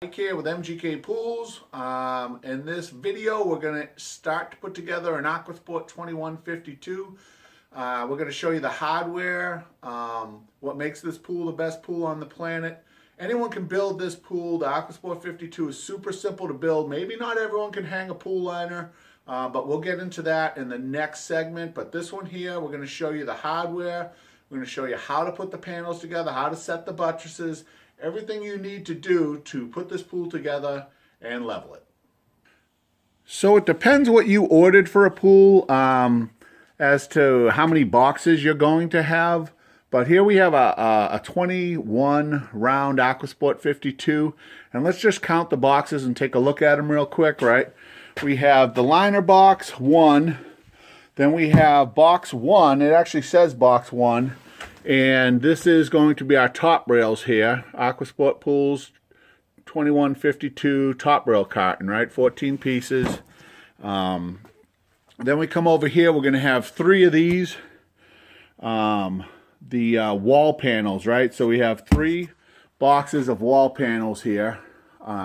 Mike here with MGK Pools. In this video, we're going to start to put together an Aquasport 2152. We're going to show you the hardware, what makes this pool the best pool on the planet. Anyone can build this pool. The Aquasport 52 is super simple to build. Maybe not everyone can hang a pool liner, but we'll get into that in the next segment. But this one here, we're going to show you the hardware. We're going to show you how to put the panels together, how to set the buttresses, everything you need to do to put this pool together and level it. So it depends what you ordered for a pool as to how many boxes you're going to have. But here we have a 21 round Aquasport 52. And let's just count the boxes and take a look at them real quick, right? We have the liner box 1. Then we have box 1. It actually says box 1. And this is going to be our top rails here. Aquasport Pools 2152 top rail carton, right? 14 pieces. Then we come over here. We're going to have 3 of these. The wall panels, right? So we have 3 boxes of wall panels here.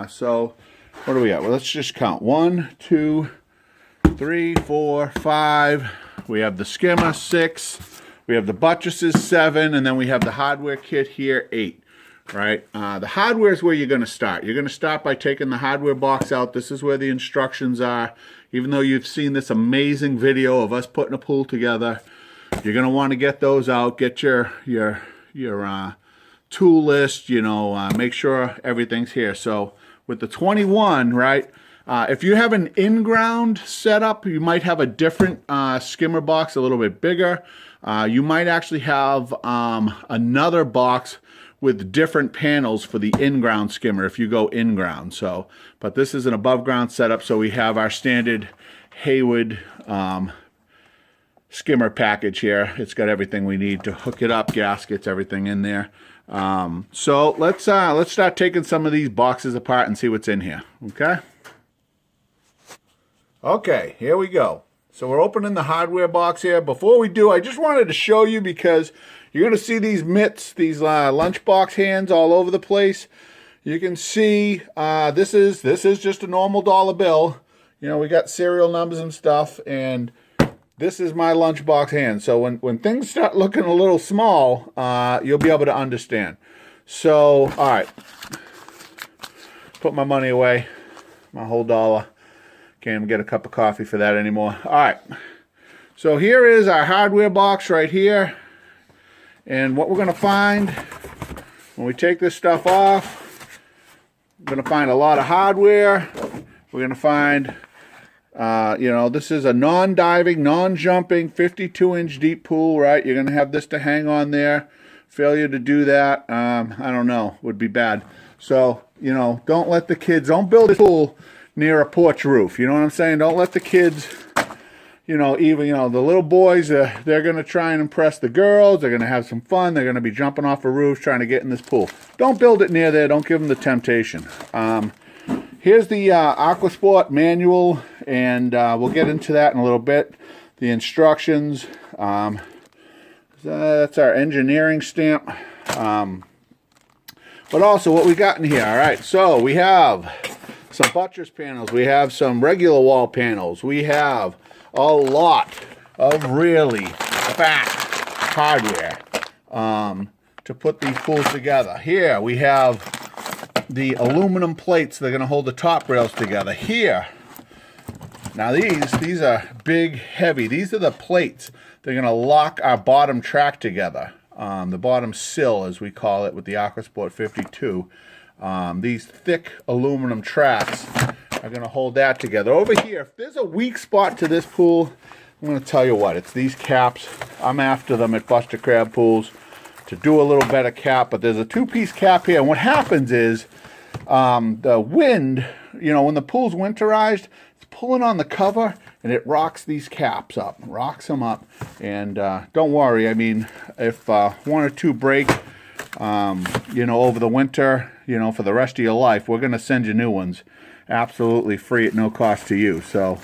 So what do we got? Well, let's just count. 1, 2, 3, 4, 5. We have the skimmer, 6. We have the buttresses, 7, and then we have the hardware kit here, 8, right? The hardware is where you're going to start. You're going to start by taking the hardware box out. This is where the instructions are. Even though you've seen this amazing video of us putting a pool together, you're going to want to get those out, get your tool list, make sure everything's here. So with the 21, right, if you have an in-ground setup, you might have a different skimmer box, a little bit bigger. You might actually have another box with different panels for the in-ground skimmer if you go in-ground. So, but this is an above-ground setup, so we have our standard Hayward skimmer package here. It's got everything we need to hook it up, gaskets, everything in there. So let's start taking some of these boxes apart and see what's in here. Okay. Okay, here we go. So we're opening the hardware box here. Before we do, I just wanted to show you because you're going to see these mitts, these lunchbox hands all over the place. You can see this is just a normal dollar bill. We got serial numbers and stuff, and this is my lunchbox hand. So when things start looking a little small, you'll be able to understand. So, all right. Put my money away, my whole dollar. Can't even get a cup of coffee for that anymore. All right. So here is our hardware box right here. And what we're going to find when we take this stuff off, we're going to find a lot of hardware. We're going to find, this is a non-diving, non-jumping 52-inch deep pool, right? You're going to have this to hang on there. Failure to do that, I don't know, would be bad. So, don't let the kids, don't build a pool near a porch roof. You know what I'm saying? Don't let the kids, the little boys, they're going to try and impress the girls. They're going to have some fun. They're going to be jumping off of roofs trying to get in this pool. Don't build it near there. Don't give them the temptation. Here's the Aquasport manual, and we'll get into that in a little bit. The instructions. That's our engineering stamp. But also what we got in here. All right, so we have some buttress panels. We have some regular wall panels. We have a lot of really fat hardware to put these pools together. Here we have the aluminum plates that are going to hold the top rails together. Here, now these are big, heavy. These are the plates that are going to lock our bottom track together. The bottom sill, as we call it with the Aquasport 52. These thick aluminum tracks are going to hold that together. Over here, if there's a weak spot to this pool, I'm going to tell you what, it's these caps. I'm after them at Buster Crab Pools to do a little better cap, but there's a 2-piece cap here. And what happens is the wind, when the pool's winterized, it's pulling on the cover and it rocks these caps up, rocks them up. And don't worry, I mean, if 1 or 2 break, over the winter, for the rest of your life, we're going to send you new ones absolutely free at no cost to you. So,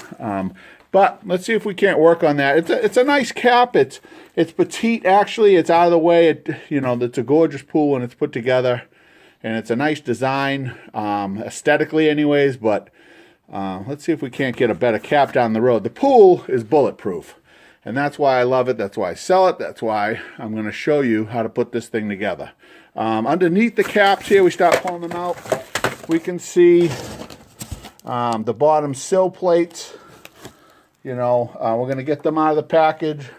but let's see if we can't work on that. It's a nice cap. It's petite, actually. It's out of the way. It's a gorgeous pool when it's put together. and it's a nice design, aesthetically anyways, but let's see if we can't get a better cap down the road. The pool is bulletproof, and that's why I love it. That's why I sell it. That's why I'm going to show you how to put this thing together. Underneath the caps here, we start pulling them out. We can see the bottom sill plates. You know, we're going to get them out of the package.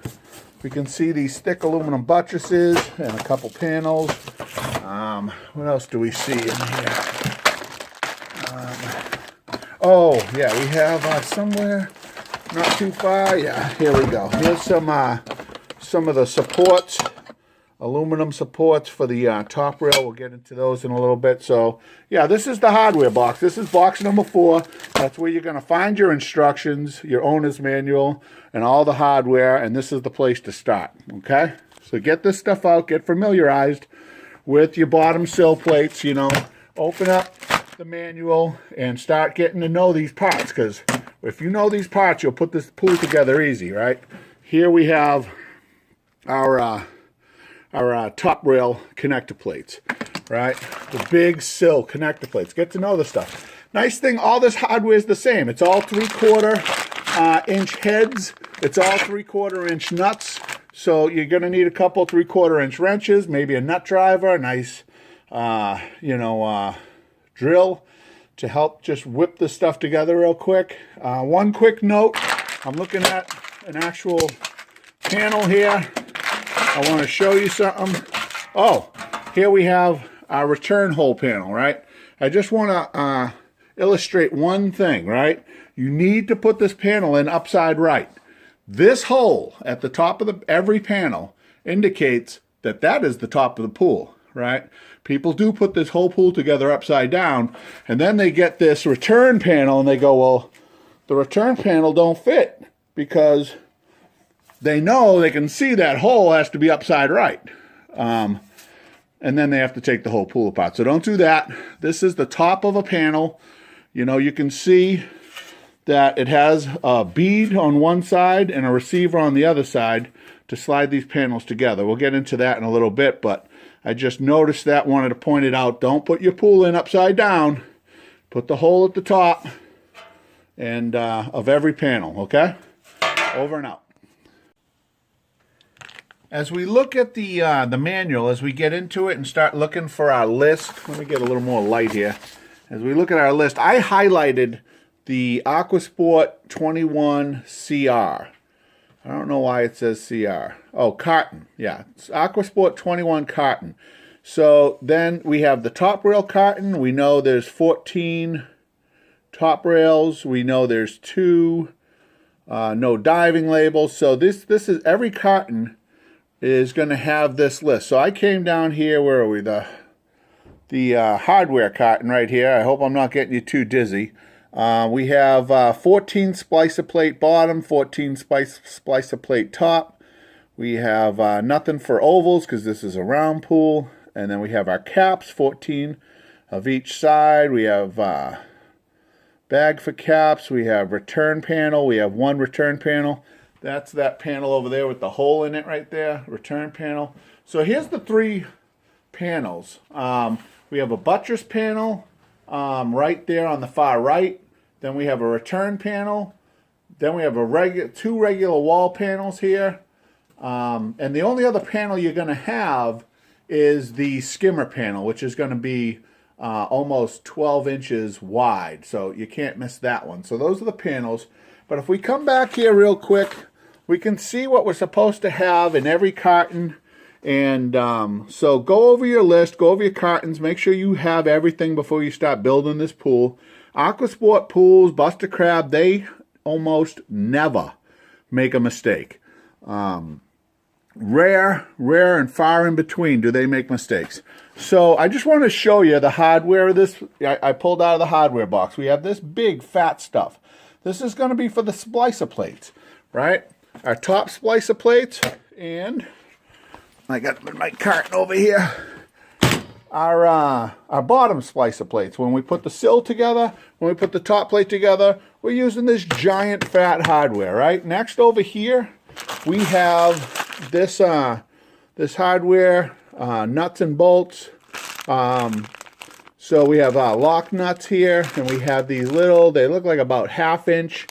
We can see these thick aluminum buttresses and a couple panels. What else do we see in here? Oh, yeah, we have somewhere not too far. Yeah, here we go. Here's some of the supports, aluminum supports for the top rail. We'll get into those in a little bit. So, yeah, this is the hardware box. This is box number 4. That's where you're going to find your instructions, your owner's manual, and all the hardware, and this is the place to start, okay? So get this stuff out, get familiarized with your bottom sill plates, you know, open up the manual and start getting to know these parts, because if you know these parts, you'll put this pool together easy, right? Here we have our top rail connector plates, right? The big sill connector plates. Get to know the stuff. Nice thing, all this hardware is the same. It's all 3/4 inch heads. It's all 3/4 inch nuts. So you're going to need a couple 3/4 inch wrenches, maybe a nut driver, a nice, drill to help just whip this stuff together real quick. One quick note, I'm looking at an actual panel here. I want to show you something. Oh, here we have our return hole panel, right? I just want to illustrate one thing, right? You need to put this panel in upside right. This hole at the top of every panel indicates that that is the top of the pool, right? People do put this whole pool together upside down, and then they get this return panel and they go, well, the return panel don't fit, because they know they can see that hole has to be upside right. And then they have to take the whole pool apart. So don't do that. This is the top of a panel. You know, you can see that it has a bead on one side and a receiver on the other side to slide these panels together. We'll get into that in a little bit, but I just noticed that, wanted to point it out. Don't put your pool in upside down. Put the hole at the top and of every panel, okay? Over and out. As we look at the manual, as we get into it and start looking for our list, let me get a little more light here. As we look at our list, I highlighted the Aquasport 21 CR. I don't know why it says CR. Oh, Carton. Yeah, it's Aquasport 21 Carton. So then we have the top rail Carton. We know there's 14 top rails. We know there's 2 no diving labels. So this is every Carton is going to have this list. So I came down here. Where are we? The hardware Carton right here. I hope I'm not getting you too dizzy. We have 14 splicer plate bottom, 14 splicer plate top. We have nothing for ovals because this is a round pool. And then we have our caps, 14 of each side. We have bag for caps. We have return panel. We have 1 return panel. That's that panel over there with the hole in it right there, return panel. So here's the 3 panels. We have a buttress panel right there on the far right. Then we have a return panel. Then we have a 2 regular wall panels here. And the only other panel you're going to have is the skimmer panel, which is going to be almost 12 inches wide. So you can't miss that one. So those are the panels. But if we come back here real quick, we can see what we're supposed to have in every carton. And so go over your list, go over your cartons, make sure you have everything before you start building this pool. Aquasport pools, Buster Crab, they almost never make a mistake. Rare and far in between do they make mistakes. So I just want to show you the hardware of this. I pulled out of the hardware box. We have this big fat stuff. This is going to be for the splicer plates, right? Our top splicer plates, and I got my carton over here. Our bottom splicer plates. When we put the sill together, when we put the top plate together, we're using this giant fat hardware, right? Next over here, we have this this hardware, nuts and bolts, So we have lock nuts here, and we have these little, they look like about 1/2 inch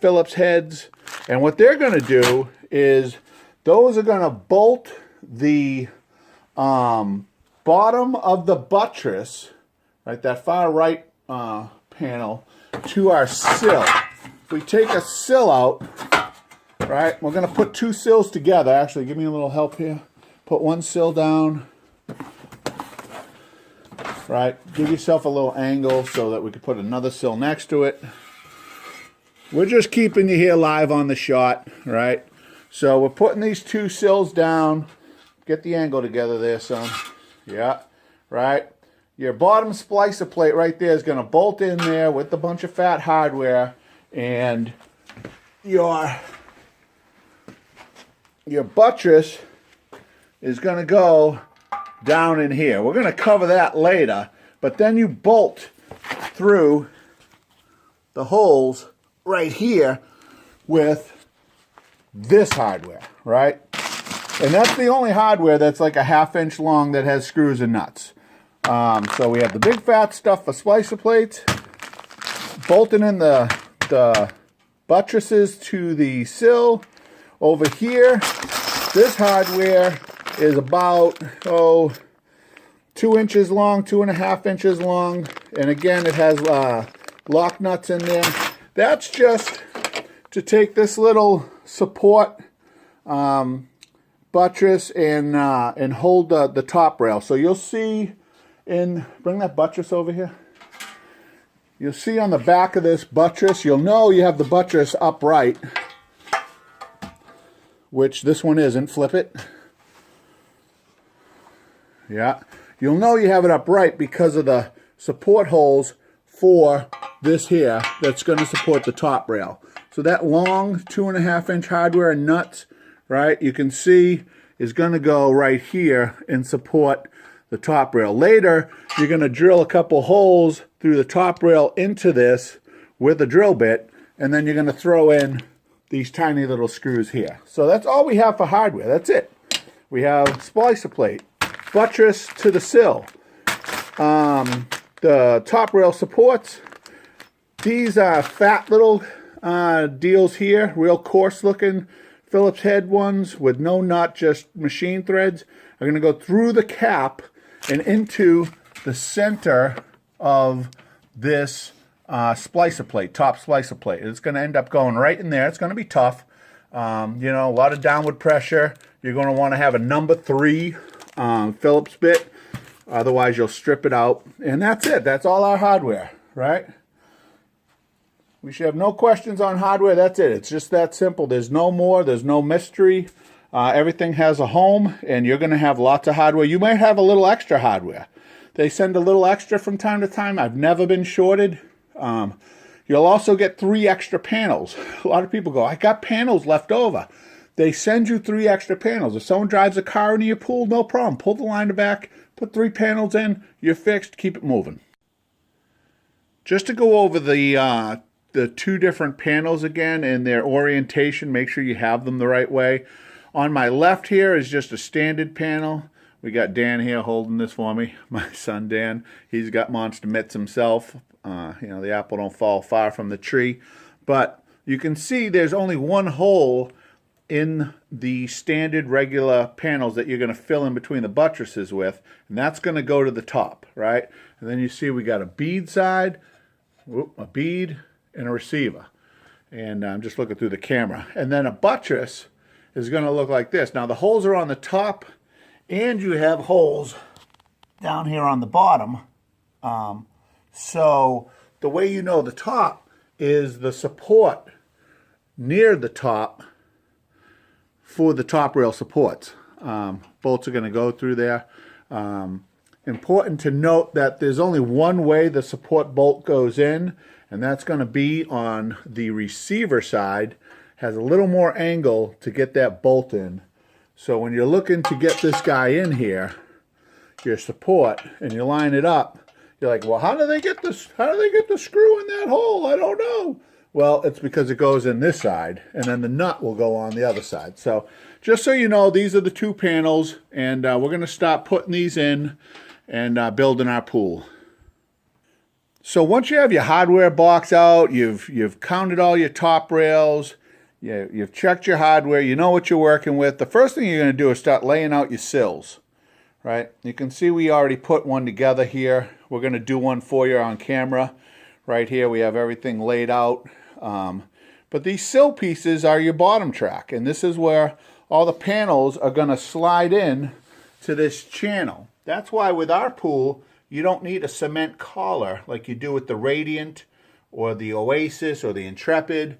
Phillips heads. And what they're going to do is those are going to bolt the bottom of the buttress, right, that far right panel, to our sill. If we take a sill out, right, we're going to put 2 sills together. Actually, give me a little help here. Put 1 sill down, right, give yourself a little angle so that we can put another sill next to it. We're just keeping you here live on the shot, right? So we're putting these 2 sills down. Get the angle together there, son. Yeah, right. Your bottom splicer plate right there is going to bolt in there with a bunch of fat hardware, and your buttress is going to go down in here. We're going to cover that later, but then you bolt through the holes right here with this hardware, right? And that's the only hardware that's like a 1/2 inch long that has screws and nuts. So we have the big fat stuff for splicer plates, bolting in the buttresses to the sill. Over here, this hardware is about 2 inches long, 2.5 inches long, and again it has lock nuts in there. That's just to take this little support buttress and hold the top rail. So you'll see bring that buttress over here. You'll see on the back of this buttress, you'll know you have the buttress upright, which this one isn't. Flip it. Yeah. You'll know you have it upright because of the support holes for this here that's going to support the top rail. So that long 2.5 inch hardware and nuts, right, you can see is going to go right here and support the top rail. Later, you're going to drill a couple holes through the top rail into this with a drill bit, and then you're going to throw in these tiny little screws here. So that's all we have for hardware. That's it. We have splicer plate, buttress to the sill, the top rail supports. These are fat little deals here, real coarse looking Phillips head ones with no nut, just machine threads, are going to go through the cap and into the center of this splicer plate, top splicer plate. It's going to end up going right in there. It's going to be tough. You know, a lot of downward pressure. You're going to want to have a number 3 Phillips bit. Otherwise, you'll strip it out. And that's it. That's all our hardware, right? We should have no questions on hardware. That's it. It's just that simple. There's no more. There's no mystery. Everything has a home, and you're going to have lots of hardware. You might have a little extra hardware. They send a little extra from time to time. I've never been shorted. You'll also get 3 extra panels. A lot of people go, I got panels left over. They send you 3 extra panels. If someone drives a car into your pool, no problem. Pull the liner back, put 3 panels in, you're fixed, keep it moving. Just to go over the 2 different panels again and their orientation, make sure you have them the right way. On my left here is just a standard panel. We got Dan here holding this for me, my son Dan. He's got monster mitts himself. You know, the apple don't fall far from the tree. But you can see there's only one hole in the standard regular panels that you're going to fill in between the buttresses with, and that's going to go to the top, right? And then you see we got a bead side, a bead, and a receiver. And I'm just looking through the camera. And then a buttress is going to look like this. Now the holes are on the top, and you have holes down here on the bottom. So the way you know the top is the support near the top for the top rail supports. Bolts are going to go through there. Important to note that there's only one way the support bolt goes in, and that's going to be on the receiver side. Has a little more angle to get that bolt in. So when you're looking to get this guy in here, your support, and you line it up, you're like, well, how do they get this? How do they get the screw in that hole? I don't know. Well, it's because it goes in this side, and then the nut will go on the other side. So just so you know, these are the 2 panels, and we're going to start putting these in and building our pool. So once you have your hardware box out, you've counted all your top rails, you've checked your hardware, you know what you're working with. The first thing you're going to do is start laying out your sills, right? You can see we already put one together here. We're going to do one for you on camera. Right here we have everything laid out. But these sill pieces are your bottom track, and this is where all the panels are going to slide in to this channel. That's why with our pool, you don't need a cement collar like you do with the Radiant or the Oasis or the Intrepid.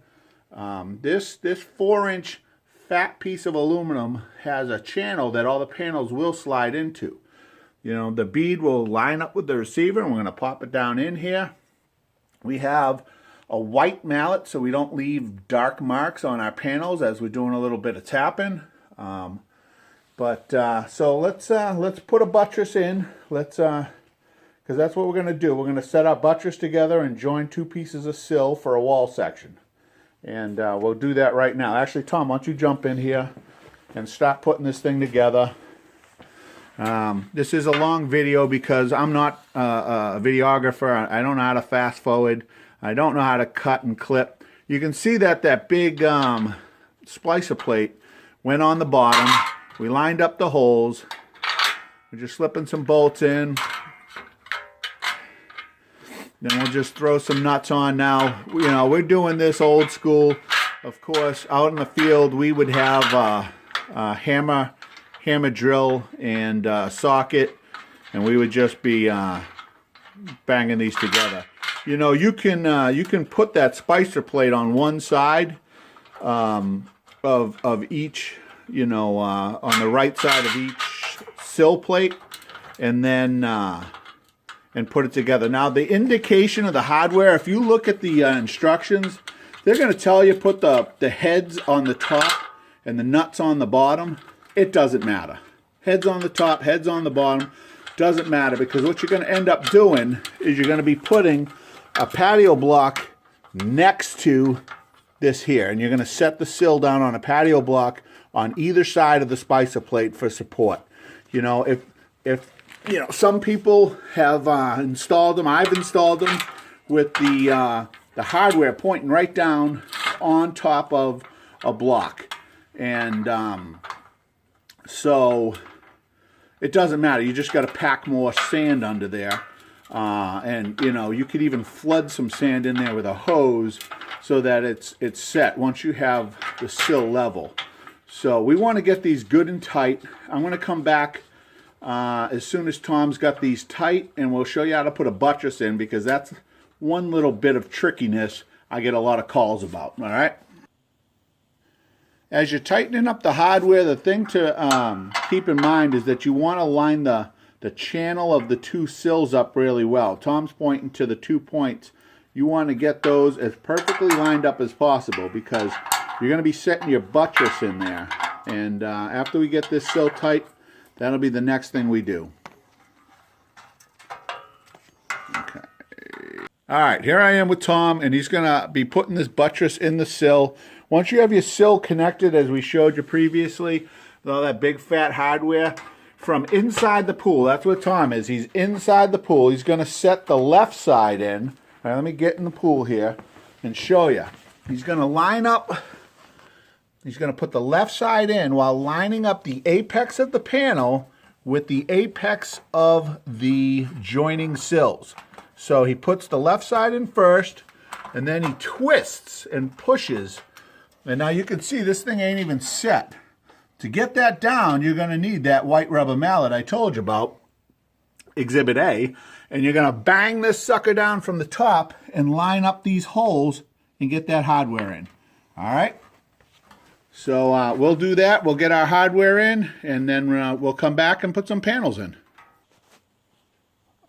This 4-inch fat piece of aluminum has a channel that all the panels will slide into. You know, the bead will line up with the receiver, and we're going to pop it down in here. We have a white mallet so we don't leave dark marks on our panels as we're doing a little bit of tapping. So let's put a buttress in. Because that's what we're going to do. We're going to set our buttress together and join 2 pieces of sill for a wall section. And we'll do that right now. Actually, Tom, why don't you jump in here and start putting this thing together. This is a long video because I'm not a videographer. I don't know how to fast forward. I don't know how to cut and clip. You can see that big splicer plate went on the bottom. We lined up the holes. We're just slipping some bolts in. Then we'll just throw some nuts on now. You know, we're doing this old school. Of course, out in the field, we would have a hammer drill and socket, and we would just be banging these together. You know, you can put that Splicer plate on one side of each, you know, on the right side of each sill plate, and then and put it together. Now, the indication of the hardware, if you look at the instructions, they're going to tell you put the heads on the top and the nuts on the bottom. It doesn't matter. Heads on the top, heads on the bottom, doesn't matter, because what you're going to end up doing is you're going to be putting a patio block next to this here, and you're going to set the sill down on a patio block on either side of the Splicer plate for support. You know, if you know, some people have installed them. I've installed them with the hardware pointing right down on top of a block, and so it doesn't matter. You just got to pack more sand under there, and you know, you could even flood some sand in there with a hose so that it's set once you have the sill level. So we want to get these good and tight. I'm going to come back as soon as Tom's got these tight, and we'll show you how to put a buttress in, because that's one little bit of trickiness I get a lot of calls about. All right. As you're tightening up the hardware, the thing to keep in mind is that you want to line the channel of the 2 sills up really well. Tom's pointing to the 2 points. You want to get those as perfectly lined up as possible, because you're going to be setting your buttress in there. And after we get this sill tight, that'll be the next thing we do. Okay. All right, here I am with Tom, and he's going to be putting this buttress in the sill. Once you have your sill connected, as we showed you previously, with all that big fat hardware, from inside the pool, that's what Tom is. He's inside the pool. He's going to set the left side in. All right, let me get in the pool here and show you. He's going to line up. He's going to put the left side in while lining up the apex of the panel with the apex of the joining sills. So he puts the left side in first, and then he twists and pushes. And now you can see this thing ain't even set. To get that down, you're going to need that white rubber mallet I told you about, Exhibit A, and you're going to bang this sucker down from the top and line up these holes and get that hardware in. All right? So we'll do that. We'll get our hardware in, and then we'll come back and put some panels in.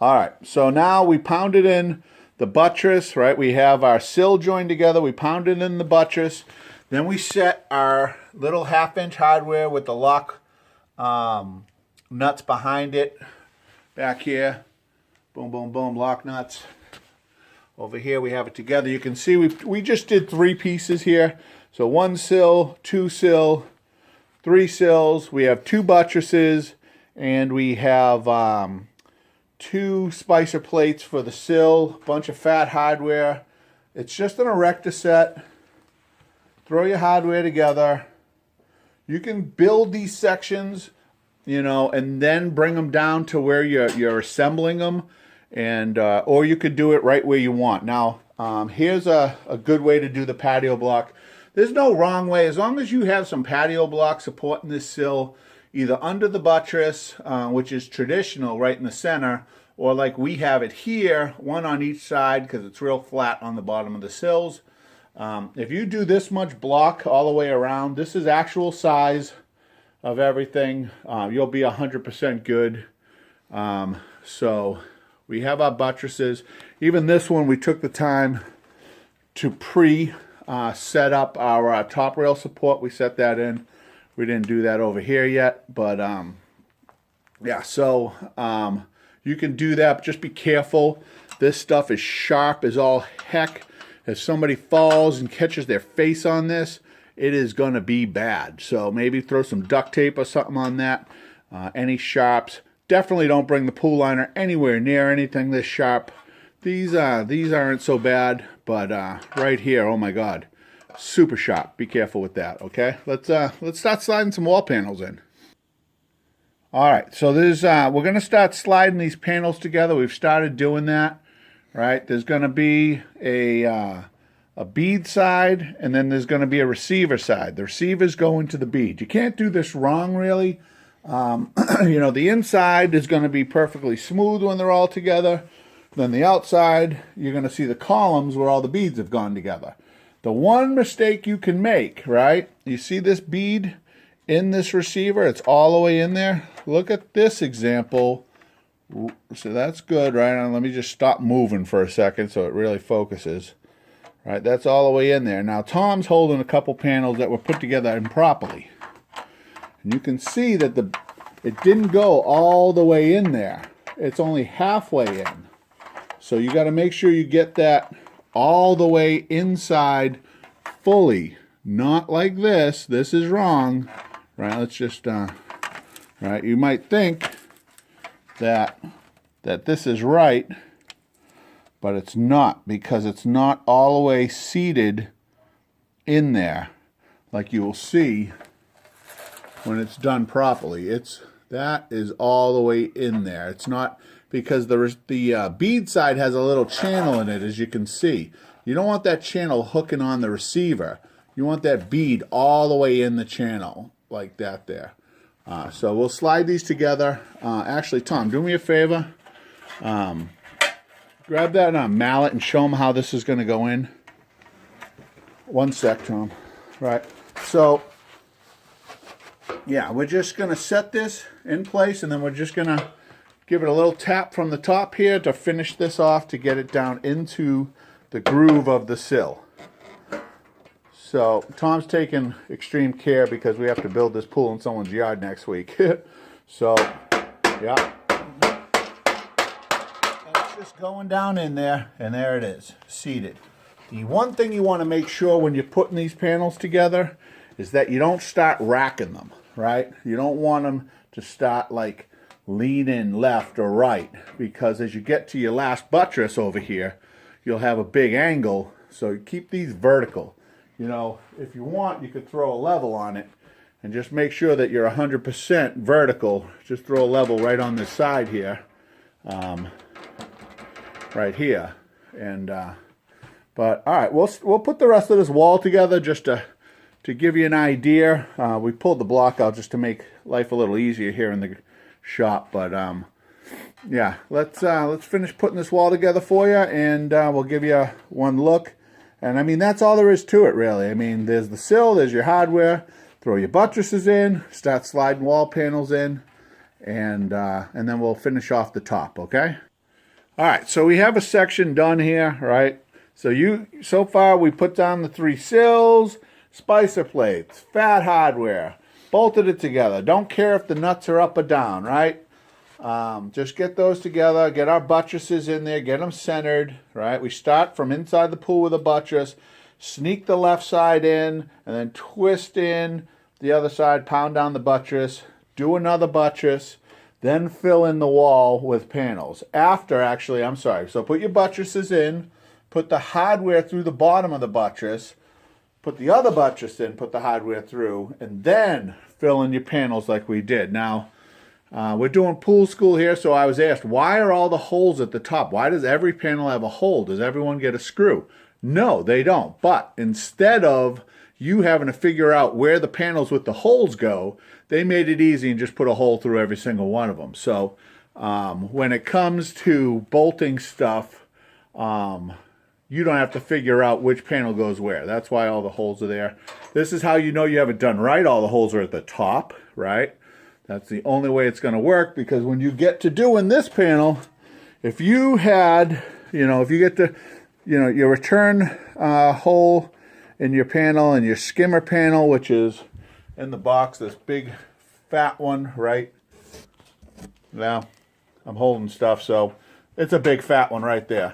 All right, so now we pounded in the buttress, right? We have our sill joined together. We pounded in the buttress. Then we set our little 1/2-inch hardware with the lock nuts behind it back here. Boom, boom, boom, lock nuts. Over here we have it together. You can see we just did 3 pieces here. So 1 sill, 2 sill, 3 sills. We have 2 buttresses, and we have 2 Splicer plates for the sill, bunch of fat hardware. It's just an erector set. Throw your hardware together. You can build these sections, you know, and then bring them down to where you're assembling them, and or you could do it right where you want. Now, here's a good way to do the patio block. There's no wrong way, as long as you have some patio block supporting this sill, either under the buttress, which is traditional right in the center, or like we have it here, one on each side because it's real flat on the bottom of the sills. If you do this much block all the way around, this is actual size of everything, you'll be 100% good. So we have our buttresses. Even this one, we took the time to set up our top rail support. We set that in. We didn't do that over here yet, but yeah, so you can do that, but just be careful. This stuff is sharp as all heck. If somebody falls and catches their face on this, it is going to be bad. So maybe throw some duct tape or something on that. Any sharps. Definitely don't bring the pool liner anywhere near anything this sharp. These aren't so bad, but right here, oh my God, super sharp. Be careful with that. Okay, let's start sliding some wall panels in. All right, so there's we're gonna start sliding these panels together. We've started doing that. Right, there's going to be a bead side, and then there's going to be a receiver side. The receiver's going to the bead. You can't do this wrong, really. You know, the inside is going to be perfectly smooth when they're all together. Then the outside, you're going to see the columns where all the beads have gone together. The one mistake you can make, right? You see this bead in this receiver? It's all the way in there. Look at this example. So that's good, right? And let me just stop moving for a second so it really focuses. Right, that's all the way in there. Now Tom's holding a couple panels that were put together improperly. And you can see that it didn't go all the way in there. It's only halfway in. So you got to make sure you get that all the way inside fully. Not like this. This is wrong. Right, let's just, right, you might think that this is right, but it's not, because it's not all the way seated in there like you will see when it's done properly. That is all the way in there. It's not, because the bead side has a little channel in it, as you can see. You don't want that channel hooking on the receiver. You want that bead all the way in the channel like that there. So we'll slide these together. Actually, Tom, do me a favor. Grab that mallet and show them how this is going to go in. One sec, Tom. Right. So, yeah, we're just going to set this in place, and then we're just going to give it a little tap from the top here to finish this off, to get it down into the groove of the sill. So Tom's taking extreme care because we have to build this pool in someone's yard next week. So, yeah. And it's just going down in there, and there it is, seated. The one thing you want to make sure when you're putting these panels together is that you don't start racking them, right? You don't want them to start like leaning left or right, because as you get to your last buttress over here, you'll have a big angle. So keep these vertical. You know, if you want, you could throw a level on it and just make sure that you're 100% vertical. Just throw a level right on this side here, right here. And but all right, we'll put the rest of this wall together just to give you an idea. We pulled the block out just to make life a little easier here in the shop. But yeah, let's finish putting this wall together for you, and we'll give you one look. And I mean, that's all there is to it, really. I mean, there's the sill, there's your hardware. Throw your buttresses in, start sliding wall panels in, and then we'll finish off the top, okay? All right, so we have a section done here, right? So far we put down the 3 sills, Splicer plates, fat hardware, bolted it together. Don't care if the nuts are up or down, right? Just get those together, get our buttresses in there, get them centered, right? We start from inside the pool with a buttress, sneak the left side in, and then twist in the other side, pound down the buttress, do another buttress, then fill in the wall with panels. After, actually, I'm sorry. So put your buttresses in, put the hardware through the bottom of the buttress, put the other buttress in, put the hardware through, and then fill in your panels like we did. Now, we're doing pool school here, so I was asked, why are all the holes at the top? Why does every panel have a hole? Does everyone get a screw? No, they don't. But instead of you having to figure out where the panels with the holes go, they made it easy and just put a hole through every single one of them. So when it comes to bolting stuff, you don't have to figure out which panel goes where. That's why all the holes are there. This is how you know you have it done right. All the holes are at the top, right? That's the only way it's going to work, because when you get to doing this panel, if you had, if you get to, your return hole in your panel and your skimmer panel, which is in the box, this big fat one, right? Now, I'm holding stuff, so it's a big fat one right there.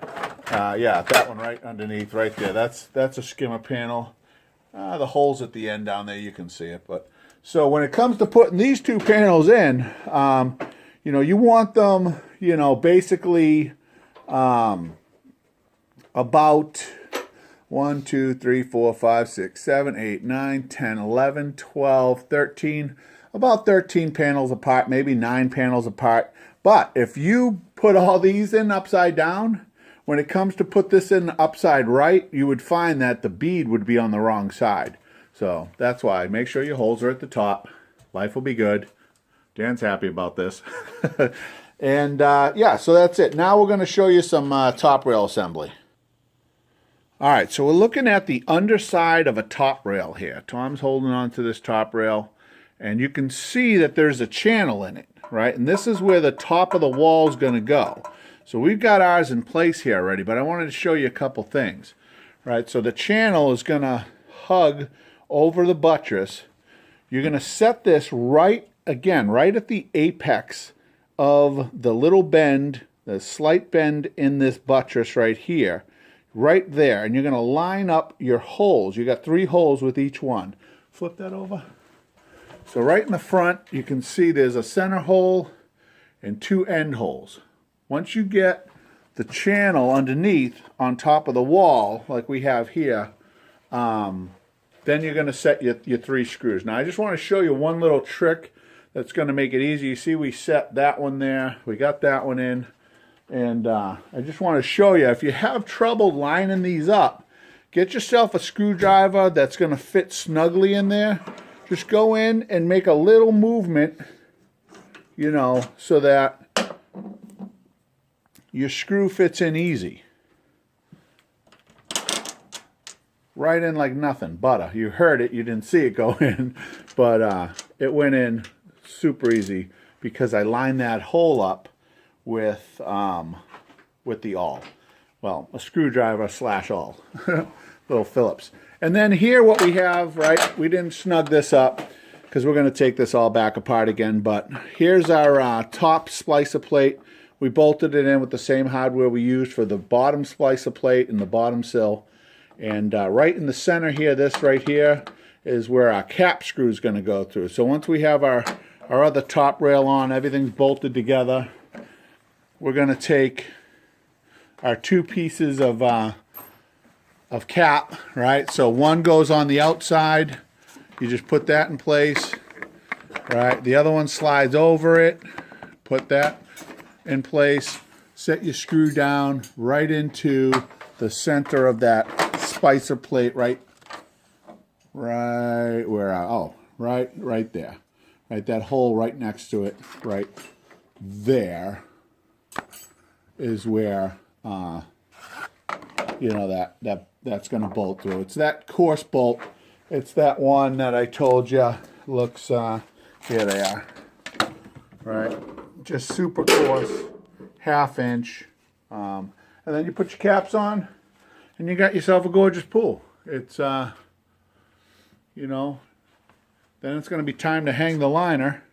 Yeah, that one right underneath, right there. That's a skimmer panel. The holes at the end down there, you can see it. But so when it comes to putting these two panels in, you want them, basically about 1, 2, 3, 4, 5, 6, 7, 8, 9, 10, 11, 12, 13, about 13 panels apart, maybe 9 panels apart. But if you put all these in upside down, when it comes to put this in upside right, you would find that the bead would be on the wrong side. So that's why. Make sure your holes are at the top. Life will be good. Dan's happy about this. And yeah, so that's it. Now we're going to show you some top rail assembly. All right, so we're looking at the underside of a top rail here. Tom's holding on to this top rail, and you can see that there's a channel in it, right? And this is where the top of the wall is going to go. So we've got ours in place here already, but I wanted to show you a couple things, right? So the channel is going to hug over the buttress. You're going to set this right at the apex of the little bend, the slight bend in this buttress right here, right there. And you're going to line up your holes. You got 3 holes with each one. Flip that over. So right in the front, you can see there's a center hole and 2 end holes. Once you get the channel underneath on top of the wall, like we have here, then you're going to set your 3 screws. Now, I just want to show you one little trick that's going to make it easy. You see we set that one there. We got that one in. And I just want to show you, if you have trouble lining these up, get yourself a screwdriver that's going to fit snugly in there. Just go in and make a little movement, so that your screw fits in easy. Right in like nothing. Butter. You heard it. You didn't see it go in. But it went in super easy because I lined that hole up with the awl. Well, a screwdriver / awl. Little Phillips. And then here what we have, right, we didn't snug this up because we're going to take this all back apart again. But here's our top splicer plate. We bolted it in with the same hardware we used for the bottom splicer plate and the bottom sill. And right in the center here, this right here, is where our cap screw is going to go through. So once we have our other top rail on, everything's bolted together, we're going to take our 2 pieces of cap, right? So one goes on the outside. You just put that in place, right? The other one slides over it. Put that in place. Set your screw down right into the center of that Splicer plate, right where, right there. Right, that hole right next to it, right there, is where, that's going to bolt through. It's that coarse bolt. It's that one that I told you looks, here they are, right? Just super coarse, 1/2 inch. And then you put your caps on, and you got yourself a gorgeous pool. It's, then it's going to be time to hang the liner.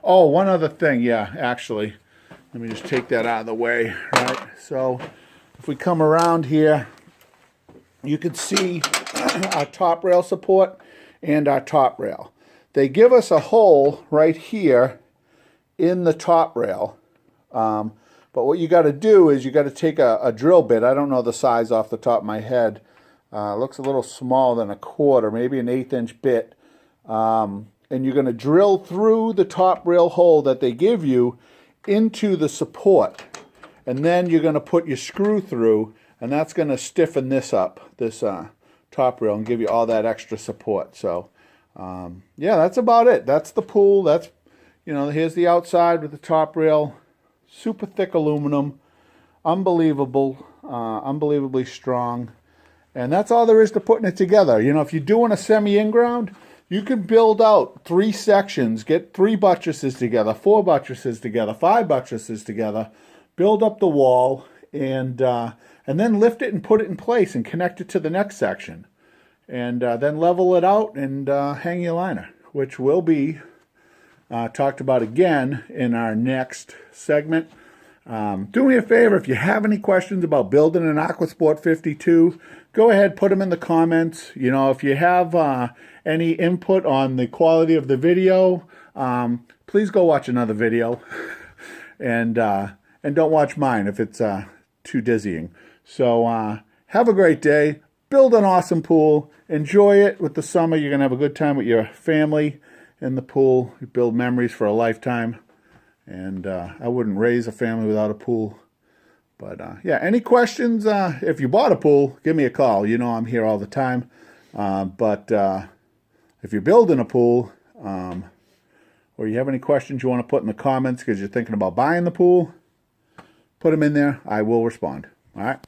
Oh, one other thing, yeah, actually. Let me just take that out of the way, right? So if we come around here, you can see our top rail support and our top rail. They give us a hole right here in the top rail. But what you got to do is you got to take a drill bit. I don't know the size off the top of my head. Looks a little smaller than a quarter, maybe an 1/8 inch bit. And you're going to drill through the top rail hole that they give you into the support. And then you're going to put your screw through, and that's going to stiffen this up, this top rail, and give you all that extra support. So, yeah, that's about it. That's the pool. That's, you know, here's the outside with the top rail. Super thick aluminum. Unbelievable. Unbelievably strong. And that's all there is to putting it together. You know, if you're doing a semi-inground, you can build out 3 sections, get 3 buttresses together, 4 buttresses together, 5 buttresses together, build up the wall, and then lift it and put it in place and connect it to the next section. And then level it out and hang your liner, which will be talked about again in our next segment. Do me a favor, if you have any questions about building an Aquasport 52, go ahead, put them in the comments. You know, if you have any input on the quality of the video, please go watch another video. And don't watch mine if it's too dizzying. So have a great day. Build an awesome pool. Enjoy it with the summer. You're going to have a good time with your family in the pool. You build memories for a lifetime. And I wouldn't raise a family without a pool. But yeah, any questions? If you bought a pool, give me a call. You know I'm here all the time. But if you're building a pool, or you have any questions you want to put in the comments because you're thinking about buying the pool, put them in there. I will respond. All right.